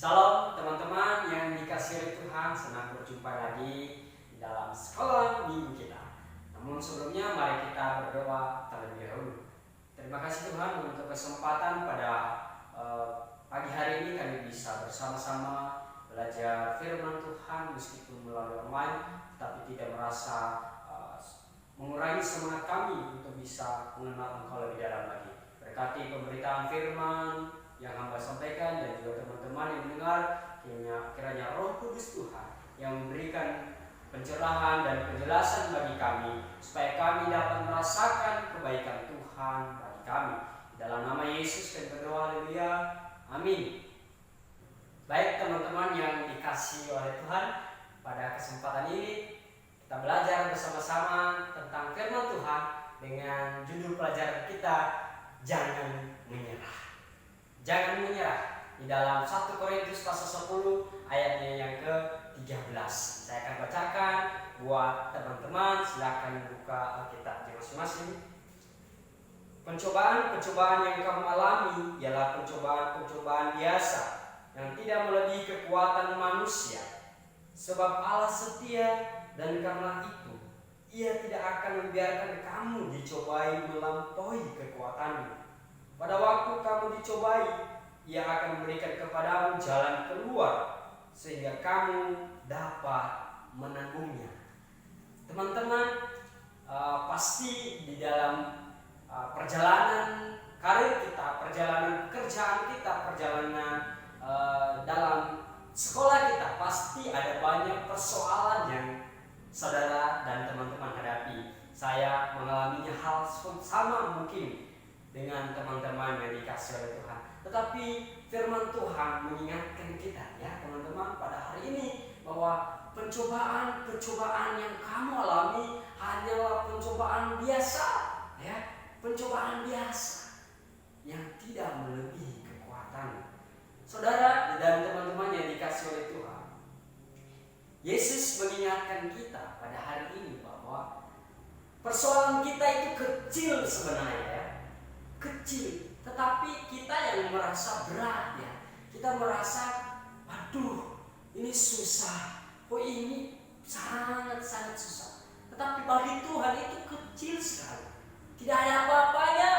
Salam teman-teman yang dikasihi oleh Tuhan, senang berjumpa lagi dalam sekolah minggu kita. Namun sebelumnya mari kita berdoa terlebih dahulu. Terima kasih Tuhan untuk kesempatan pada pagi hari ini kami bisa bersama-sama belajar firman Tuhan meskipun melalui online, tetapi tidak merasa mengurangi semangat kami untuk bisa mengenal Engkau lebih dalam lagi. Berkati pemberitaan firman yang hamba sampaikan dan juga teman-teman yang mendengar, kiranya Roh Kudus Tuhan yang memberikan pencerahan dan penjelasan bagi kami supaya kami dapat merasakan kebaikan Tuhan bagi kami. Dalam nama Yesus kami berdoa, haleluya, amin. Baik teman-teman yang dikasihi oleh Tuhan, pada kesempatan ini kita belajar bersama-sama tentang firman Tuhan dengan judul pelajaran kita, jangan menyerah. Jangan menyerah. Di dalam 1 Korintus pasal 10 ayatnya yang ke-13. Saya akan bacakan buat teman-teman, silakan buka Alkitabnya masing-masing. Pencobaan-pencobaan yang kamu alami ialah pencobaan-pencobaan biasa yang tidak melebihi kekuatan manusia. Sebab Allah setia dan karena itu Ia tidak akan membiarkan kamu dicobai melampaui kekuatanmu. Pada waktu kamu dicobai, Ia akan memberikan kepadamu jalan keluar sehingga kamu dapat menanggungnya. Teman-teman, pasti di dalam perjalanan karir kita, perjalanan pekerjaan kita, perjalanan dalam sekolah kita, pasti ada banyak persoalan yang saudara dan teman-teman hadapi. Saya mengalaminya hal sama mungkin dengan teman-teman yang dikasihi oleh Tuhan. Tetapi firman Tuhan mengingatkan kita ya teman-teman pada hari ini bahwa pencobaan-pencobaan yang kamu alami hanyalah pencobaan biasa ya, pencobaan biasa yang tidak melebihi kekuatan. Saudara dan teman-teman yang dikasihi oleh Tuhan, Yesus mengingatkan kita pada hari ini bahwa persoalan kita itu kecil sebenarnya ya. Kecil, tetapi kita yang merasa berat ya, kita merasa aduh ini susah, ini sangat-sangat susah. Tetapi bagi Tuhan itu kecil sekali, tidak ada apa-apanya.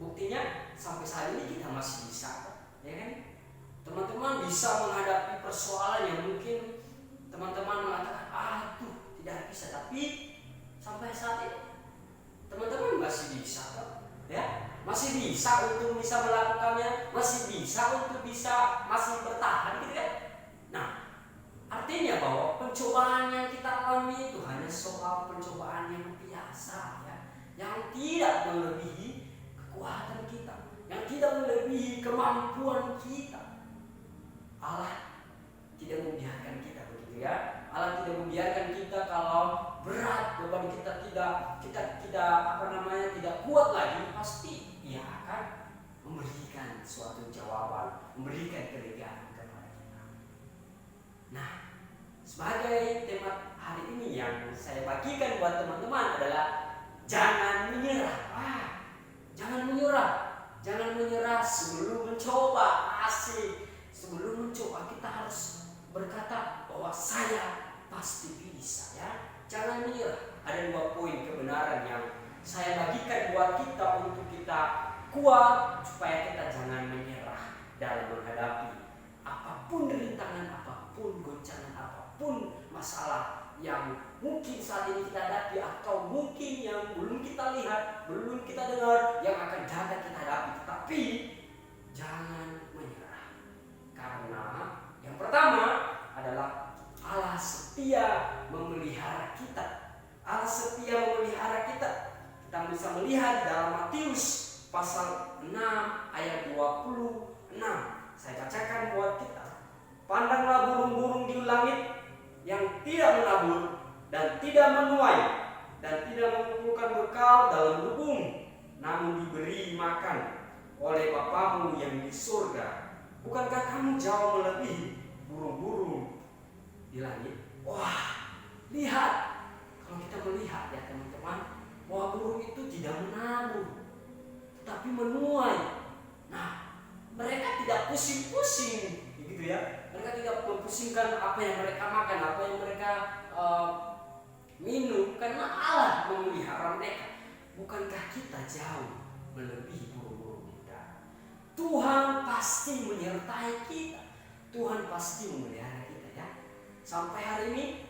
Buktinya sampai saat ini kita masih bisa, ya kan? Teman-teman bisa menghadapi persoalan yang mungkin teman-teman mengatakan aduh tidak bisa, tapi sampai saat ini teman-teman masih bisa, ya, masih bisa untuk bisa melakukannya, masih bisa untuk bisa masih bertahan, gitu kan? Nah, artinya bahwa pencobaan yang kita alami itu hanya soal pencobaan yang biasa, ya, yang tidak melebihi kekuatan kita, yang tidak melebihi kemampuan kita. Allah tidak membiarkan kita begitu ya. Allah tidak membiarkan kita kalau berat beban kita tidak kuat lagi, pasti Ia akan memberikan suatu jawaban, memberikan kelegaan kepada kita. Nah, sebagai tema hari ini yang saya bagikan buat teman-teman adalah jangan menyerah. Jangan menyerah. Jangan menyerah sebelum mencoba. Sebelum mencoba kita harus berkata bahwa saya pasti bisa ya. Jangan menyerah. Ada 2 poin kebenaran yang saya bagikan buat kita untuk kita kuat supaya kita jangan menyerah dalam menghadapi apapun rintangan, apapun goncangan, apapun masalah yang mungkin saat ini kita hadapi atau mungkin yang belum kita lihat, belum kita dengar, yang akan datang kita hadapi. Tetapi jangan menyerah. Karena yang pertama adalah Allah setia memelihara kita. Allah setia memelihara kita. Kita bisa melihat dalam Matius pasal 6 ayat 26. Saya bacakan buat kita. Pandanglah burung-burung di langit yang tidak menabur dan tidak menuai dan tidak mengumpulkan bekal dalam lubung, namun diberi makan oleh Bapamu yang di surga. Bukankah kamu jauh melebihi burung-burung di langit? Wah, lihat. Kalau kita melihat ya teman-teman, bahwa burung itu tidak menabur, tetapi menuai. Nah, mereka tidak pusing pusingkan apa yang mereka makan, apa yang mereka minum, karena Allah memelihara mereka. Bukankah kita jauh melebihi burung-burung di udara? Tuhan pasti menyertai kita. Tuhan pasti memelihara kita ya. Sampai hari ini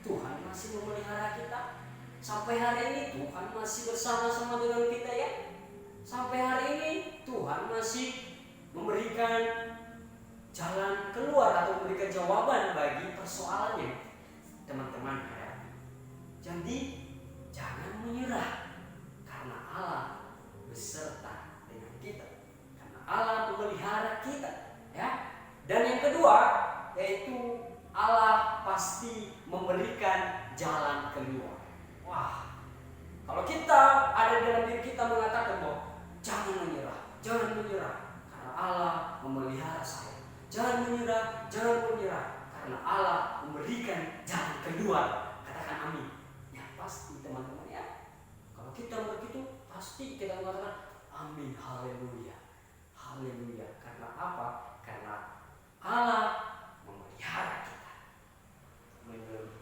Tuhan masih memelihara kita. Sampai hari ini Tuhan masih bersama-sama dengan kita ya. Sampai hari ini Tuhan masih memberikan jalan keluar atau memberikan jawaban bagi persoalannya teman-teman ya. Jadi jangan menyerah, karena Allah beserta dengan kita, karena Allah memelihara kita ya. Dan yang kedua yaitu Allah pasti memberikan jalan keluar. Wah, kalau kita ada dalam diri kita mengatakan bahwa jangan menyerah, karena Allah memelihara saya. Jangan menyerah, karena Allah memberikan jalan keluar. Katakan amin. Ya pasti teman-teman ya. Kalau kita begitu pasti kita mengatakan amin, haleluya. Karena apa? Karena Allah memelihara kita.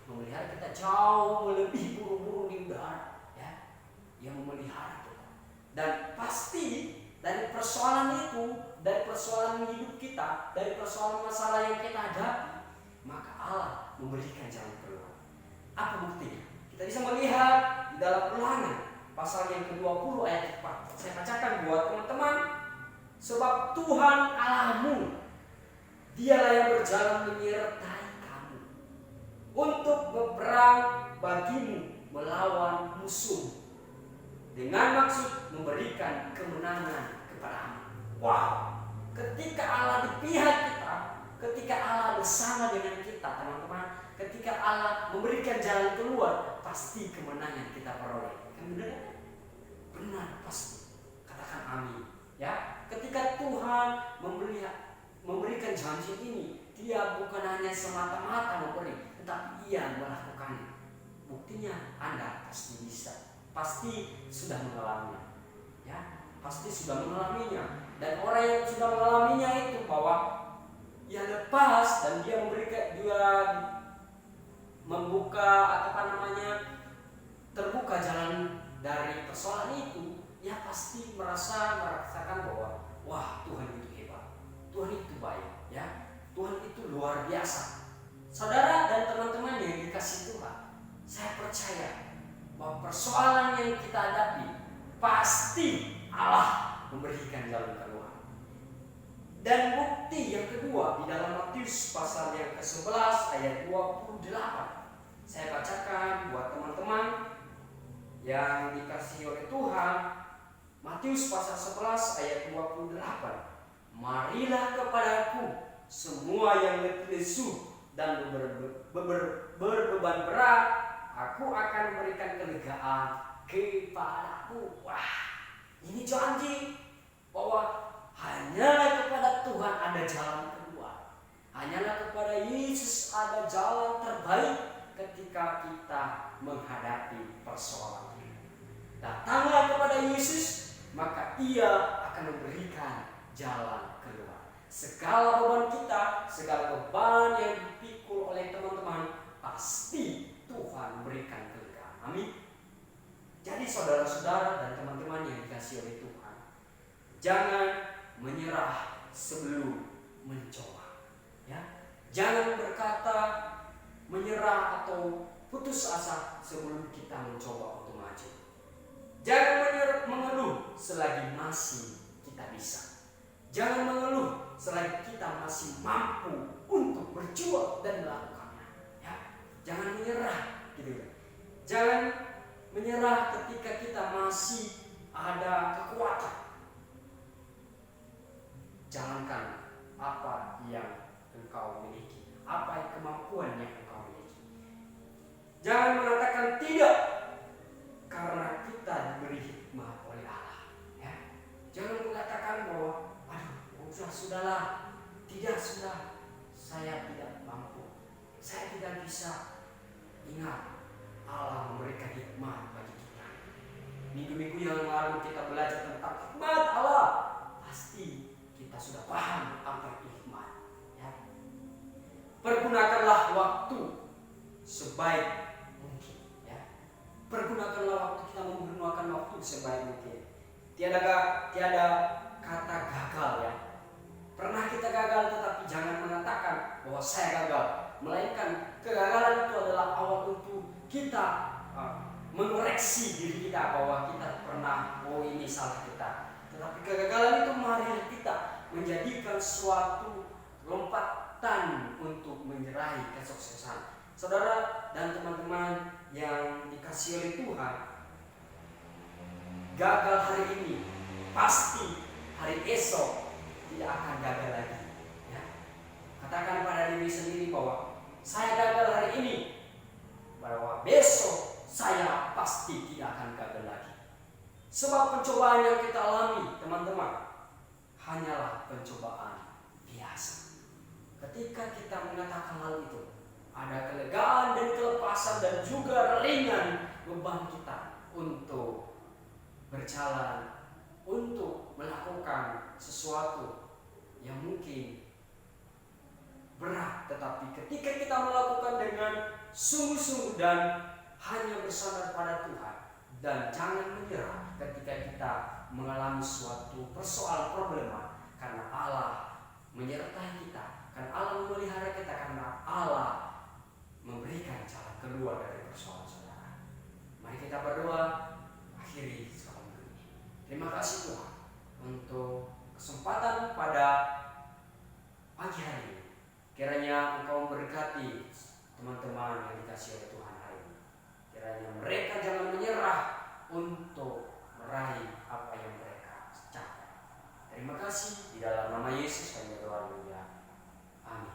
Memelihara kita jauh melebihi burung-burung di udara ya. Yang memelihara kita. Dan pasti dari persoalan itu, dari persoalan hidup kita, dari persoalan masalah yang kita hadapi, maka Allah memberikan jalan keluar. Apa buktinya? Kita bisa melihat di dalam Ulangan pasal yang ke-20 ayat 4. Saya bacakan buat teman-teman. Sebab Tuhan Allahmu, Dialah yang berjalan menyertai kamu untuk berperang bagimu melawan musuh, dengan maksud memberikan kemenangan kepadamu. Wow, ketika Allah di pihak kita, ketika Allah bersama dengan kita teman-teman, ketika Allah memberikan jalan keluar, pasti kemenangan kita peroleh. Benar? Benar, pasti. Katakan amin ya. Ketika Tuhan memberikan janji ini, Dia bukan hanya semata-mata memberi, tetapi Ia melakukannya. Buktinya Anda pasti bisa, pasti sudah mengalaminya ya, pasti sudah mengalaminya. Dan orang yang sudah mengalaminya itu bahwa ia lepas dan dia membuka terbuka jalan dari persoalan itu, ia pasti merasakan bahwa wah, Tuhan itu hebat, Tuhan itu baik ya, Tuhan itu luar biasa. Saudara dan teman-teman yang dikasihi Tuhan, saya percaya bahwa persoalan yang kita hadapi pasti Allah memberikan jalan keluar. Dan bukti yang kedua di dalam Matius pasal yang ke-11 ayat 28. Saya bacakan buat teman-teman yang dikasihi oleh Tuhan. Matius pasal 11 ayat 28. Marilah kepadaku semua yang letih lesu dan berbeban berat, aku akan memberikan kelegaan kepadaku. Wah, ini janji bahwa hanyalah kepada Tuhan ada jalan keluar. Hanyalah kepada Yesus ada jalan terbaik ketika kita menghadapi persoalan ini. Datanglah kepada Yesus, maka Ia akan memberikan jalan keluar. Segala beban kita, segala beban yang dipikul oleh teman-teman, pasti Tuhan berikan kelegaan. Amin. Jadi saudara-saudara dan teman-teman yang dikasihi oleh Tuhan, jangan menyerah sebelum mencoba. Ya, jangan berkata menyerah atau putus asa sebelum kita mencoba untuk maju. Jangan mengeluh selagi masih kita bisa. Jangan mengeluh selagi kita masih mampu untuk berjuang dan melakukannya. Ya, jangan menyerah, gitu. Jangan menyerah ketika kita masih ada kekuatan. Jangankan apa yang engkau miliki, apa kemampuan yang engkau miliki. Jangan mengatakan tidak karena kita diberi hikmah oleh Allah. Ya. Jangan mengatakan bahwa sudahlah, sudah, saya tidak mampu, saya tidak bisa. Ingat, Allah memberikan hikmah bagi kita. Minggu-minggu yang lalu kita belajar tentang hikmat Allah. Pasti kita sudah paham apa itu hikmat. Ya. pergunakanlah waktu sebaik mungkin, ya. Pergunakanlah waktu, kita menggunakan waktu sebaik mungkin. Tiada kata gagal, ya. Pernah kita gagal, tetapi jangan mengatakan bahwa saya gagal, melainkan kegagalan itu adalah awal untuk kita mengoreksi diri kita bahwa kita pernah, oh ini salah kita. Tetapi kegagalan itu mari kita menjadikan suatu lompatan untuk menyerahi kesuksesan. Saudara dan teman-teman yang dikasihi oleh Tuhan, gagal hari ini pasti hari esok tidak akan gagal lagi, ya. Katakan pada diri sendiri bahwa saya gagal hari ini, bahwa besok saya pasti tidak akan gagal lagi. Sebab pencobaan yang kita alami, teman-teman, hanyalah pencobaan biasa. Ketika kita mengatakan hal itu, ada kelegaan dan kelepasan dan juga ringan beban kita untuk berjalan, untuk melakukan sesuatu yang mungkin berat, tetapi ketika kita melakukan dengan sungguh-sungguh dan hanya bersandar pada Tuhan, dan jangan menyerah ketika kita mengalami suatu persoalan problema, karena Allah menyertai kita, karena Allah memelihara kita, karena Allah memberikan jalan keluar dari persoalan saudara. Mari kita berdoa akhiri sekolah ini. Terima kasih Tuhan untuk kesempatan pada pagi hari ini. Kiranya Engkau memberkati teman-teman yang dikasihi oleh Tuhan hari ini. Kiranya mereka jangan menyerah untuk meraih apa yang mereka capai. Terima kasih, di dalam nama Yesus kami berdoa. Amin.